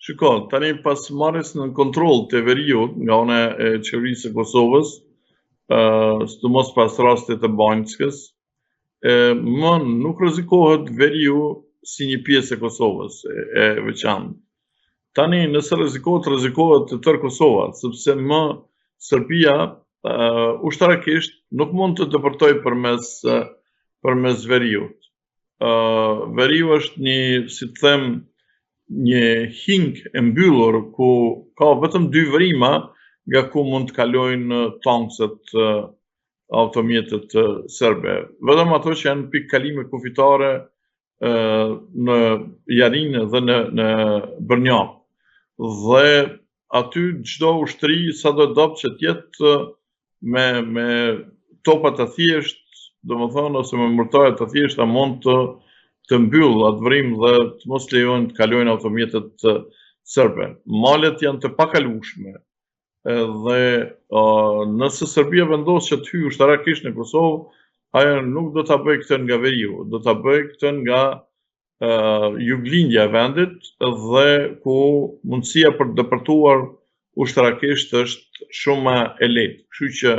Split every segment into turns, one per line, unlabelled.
Shiko, tani pas marrjes në kontroll të veriut nga ana e qeverisë së Kosovës, sidomos pas rastit të Banjskës, më nuk rrezikohet veriu si një pjesë e Kosovës e veçantë. Tani nëse rrezikohet të tërë Kosova, sepse më Serbia ushtarakisht nuk mund të depërtoj përmes veriut. Veriu është një, si të them, një hing e mbyllur ku ka vetëm 2 vërima nga ku mund të kalojnë tankset automjetet serbe. Vetëm ato që janë pikë kalime kufitare në Jarinë dhe në Brnjak. Dhe aty çdo ushtri sa do dobë që t'jetë me topa të thjesht, domethënë ose me mërtaje të thjeshta mund të mbyll atë vrim dhe të mos lejojnë të kalojnë automjetet serbe. Malet janë të pakalueshme. Dhe nëse Serbia vendos që të hyjë ushtarakisht në Kosovë, ajo nuk do ta bëjë këtë nga veriu, do ta bëjë këtë nga juglindja e vendit dhe ku mundësia për të depërtuar ushtarakisht është shumë e lehtë. Kështu që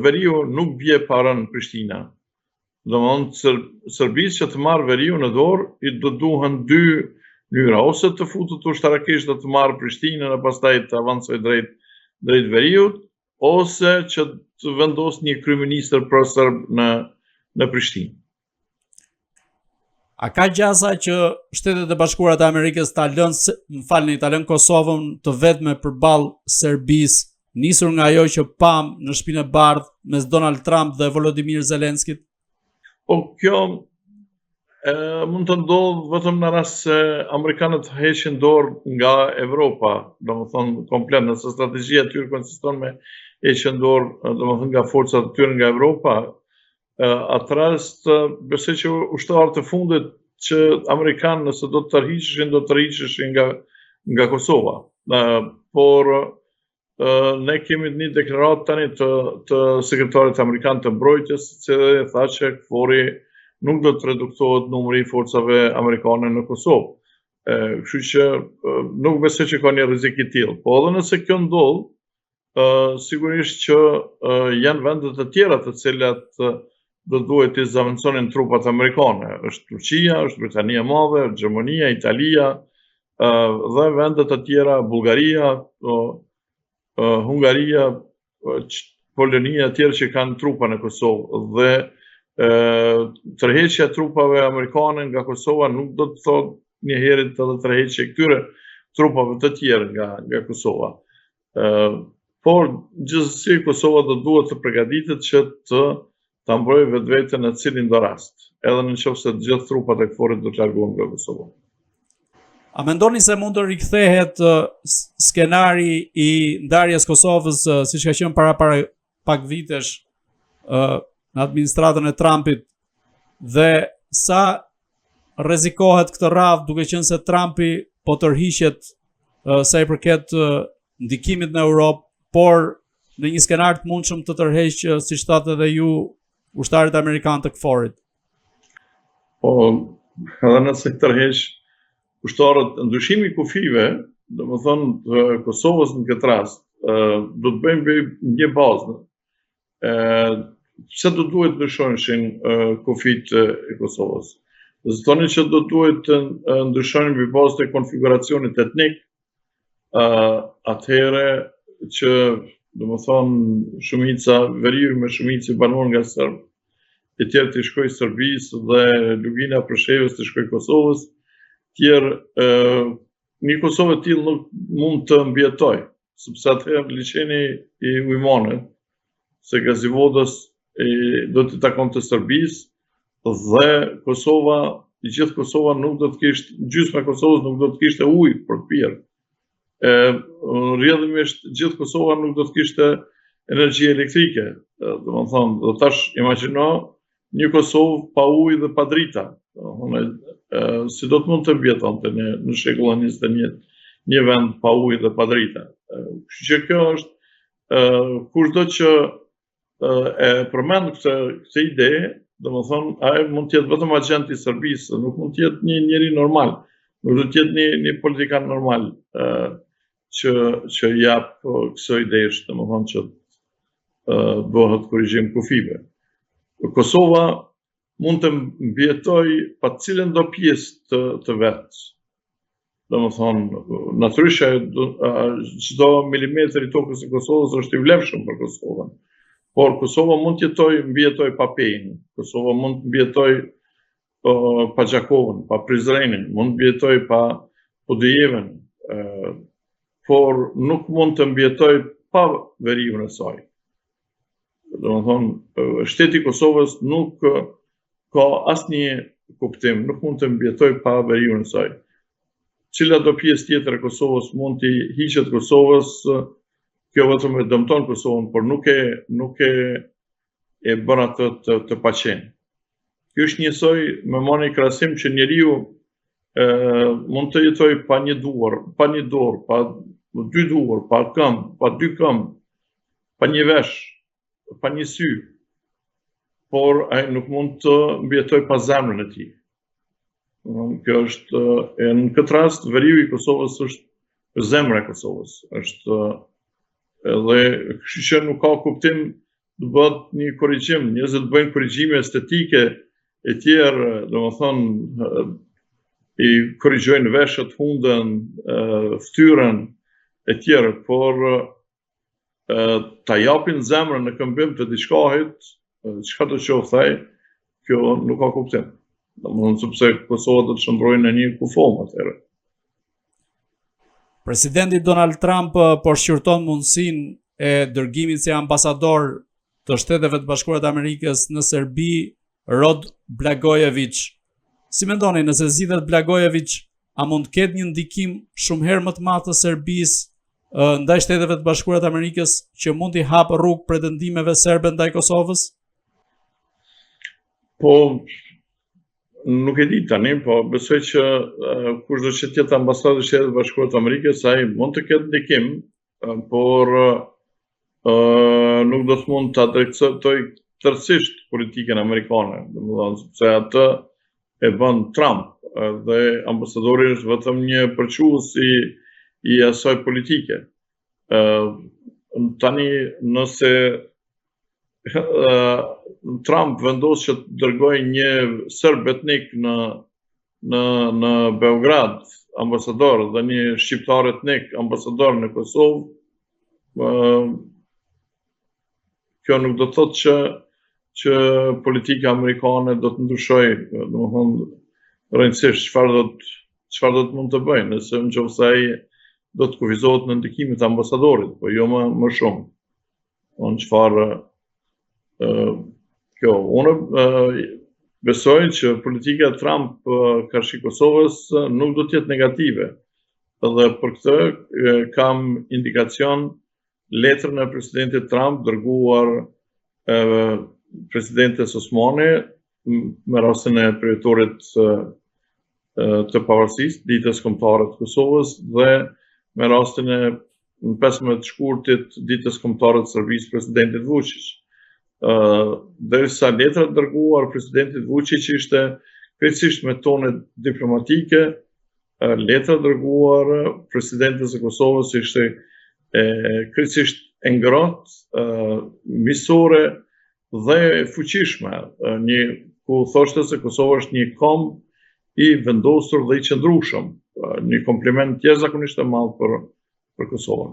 veriu nuk bie para në Prishtina. Domthonë Serbisë që të marrë veriu në dorë, i do duhen 2 mënyra, ose të futet ushtarakisht dhe të marrë Prishtinën e pastaj të avancojë drejt veriut, ose që të vendos një kryeministër pro-serb në Prishtinë.
A ka gjasa që Shtetet e Bashkuara të Amerikës ta lënë Kosovën të vetme përballë Serbisë, nisur nga ajo që pam në Shtëpinë e Bardhë mes Donald Trump dhe Volodymyr Zelenskit?
Po kjo mund të ndodhë vetëm në rast se amerikanët heqin dorë nga Evropa, domethënë komplet, nëse strategjia e tyre konsiston me heqjen dorë, domethënë nga forcat e tyre nga Evropa, atë rast besoj që ushtarët e fundit që amerikanë nëse do të tërhiqeshin, do të tërhiqeshin nga Kosova. Por ne kemi një deklaratë tani të sekretarit amerikan të mbrojtjes, që tha që KFOR-i nuk do të reduktohet numri i forcave amerikane në Kosovë. Kështu që nuk besoj që ka një rrezik i tillë. Po edhe nëse kjo ndodh, sigurisht që janë vende të tjera të cilat do duhet të zaventonin trupat amerikane. Është Turqia, është Britania e Madhe, Gjermania, Italia dhe vende të tjera, Bullgaria, Hungaria, Polonia, tjerë që kanë trupa në Kosovë. Dhe tërheqja e trupave amerikane nga Kosova nuk do të thotë një herë edhe tërheqja e këtyre trupave të tjerë nga Kosova. Por gjithsesi Kosova do duhet të përgatitet që ta mbrojë vetveten në cilin do rast, edhe nëse të gjithë trupat e KFOR-it do të largohen nga Kosova.
A mendoni se mund të rikthehet skenari i ndarjes Kosovës siç ka qenë para pak vitesh në administratën e Trumpit, dhe sa rrezikohet këtë radhë duke qenë se Trumpi po tërhiqet sa i përket ndikimit në Europë, por në një skenar të mundshëm të tërheqë, siç thatë edhe ju, ushtarët amerikanë të KFOR-it?
Po, edhe nëse tërheq ushtarët, ndryshimi i kufive, domethënë të Kosovës në këtë rast, do të bëjmë një bazë. Pse do duhet ndryshojnë kufit e Kosovës? Zotoni që do duhet të ndryshojnë mbi bazë të konfiguracionit etnik, atëherë që domethënë shumica veriu me shumicë banuar nga serb, e tjerë të shkojë Serbisë dhe Lugina Preshevës të shkojë Kosovës, tjerë një Kosovë e tillë nuk mund të mbjetoj, sepse atëherë liçeni i Ujmanit, se Gazivodës do të takon të Serbisë dhe Kosova, i gjithë Kosova nuk do të kishte, gjysma e Kosovës nuk do të kishte ujë për të pirë. Rrjedhimisht gjithë Kosova nuk do të kishte energji elektrike. Domethënë, do tash imagjino një Kosovë pa ujë dhe pa drita. Si do të mund të mbjetonte në shekullin 21 një vend pa ujë dhe pa drita. Kështu që kjo është kushdo që e përmend këtë ide, domethënë ai mund të jetë vetëm agent i Serbisë, nuk mund të jetë një njeri normal. Nuk do të jetë një politikan normal që jap kësaj idesh, domethënë që bëhet korrigjim kufive. Kosova mund të mbjetoj pa cilën do pjesë të vetë. Domethënë, natyrisht çdo milimetër i tokës së Kosovës është i vlefshëm për Kosovën. Por Kosova mund të mbjetoj pa Pejin. Kosova mund të mbjetoj pa Gjakovën, pa Prizrenin, mund të mbjetoj pa Podujevën, por nuk mund të mbjetoj pa veriun e saj. Domethënë, shteti i Kosovës nuk ka asnjë kuptim, nuk mund të mbjetoj pa veriun e saj. Cila do pjesë tjetër e Kosovës mund të hiqet Kosovës, kjo vetëm e dëmton Kosovën, por nuk e bën atë të paqen. Kjo është njësoj me marrë një krahasim që njeriu mund të jetoj pa një dorë, pa dy duar, pa këmbë, pa dy këmbë, pa një vesh, pa një sy, por ai nuk mund të mbjetoj pa zemrën e tij. Kjo është, në këtë rast, veriu i Kosovës është zemra e Kosovës. Është edhe kështu që nuk ka kuptim të bëhet një korrigjim, njerëzit bëjnë korrigjime estetike e tjerë, domethënë i korrigjojnë veshët, hundën, fytyrën e tjerë, por ta japin zemrën në këmbim të diçkahit, çka do qoftë ai, kjo nuk ka kuptim. Domethënë sepse Kosova do të shndrojë në një kufom atëherë.
Presidenti Donald Trump po shqyrton mundësinë e dërgimit si ambasador të Shteteve të Bashkuara të Amerikës në Serbi Rod Blagojevic. Si mendoni, nëse zgjidhet Blagojevic, a mund të ketë një ndikim shumë herë më të madh të Serbisë ndaj Shteteve të Bashkuara të Amerikës që mund t'i hapë rrugë pretendimeve serbe ndaj Kosovës?
Po, nuk e di tani, po besoj që kushdo që tjetë ambasadë i Shtetit Bashkuar të Amerikës, ai mund të ketë ndikim, por nuk do të mund të drejtoj tërësisht politikën amerikane, domethënë sepse atë e bën Trump, dhe ambasadori është vetëm një përçues i asaj politike. Tani nëse Trump vendos që të dërgojë një serb etnik në Beograd, ambasador, dhe një shqiptar etnik, ambasador në Kosovë, kjo nuk do të thotë që politika amerikane do të ndryshojë, domethënë rrënjësisht çfarë do të mund të bëjë, nëse nëse ai do të kufizohet në ndikimin e ambasadorit, po jo më shumë. Çfarë kjo, unë besoj që politika e Trump karshi Kosovës nuk do të jetë negative. Dhe për këtë kam indikacion letrën e presidentit Trump dërguar presidentes Osmani me rastin e përjetorit të pavarësisë, ditës kombëtare të Kosovës, dhe me rastin e 15 shkurtit ditës kombëtare të Serbisë presidentit Vučić. Derisa letra dërguar presidentit Vučić ishte krejtësisht me tone diplomatike, letra dërguar presidentes e Kosovës ishte krejtësisht e ngrohtë, miqësore dhe fuqishme, ku thoshte se Kosova është një komb i vendosur dhe i qëndrueshëm, një kompliment jashtëzakonisht të madh për Kosovën.